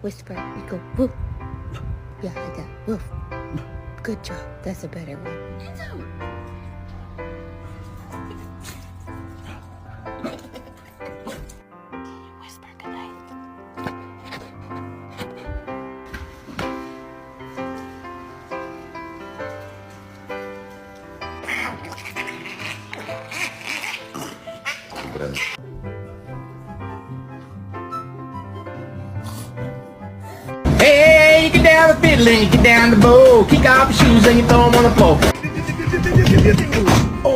whisper. You go woof. Yeah, like that. Woof. Good job. That's a better one. Whisper goodnight. Hey, you get down the fiddle and you get down the bow. Kick off your shoes and you throw them on the floor. Oh,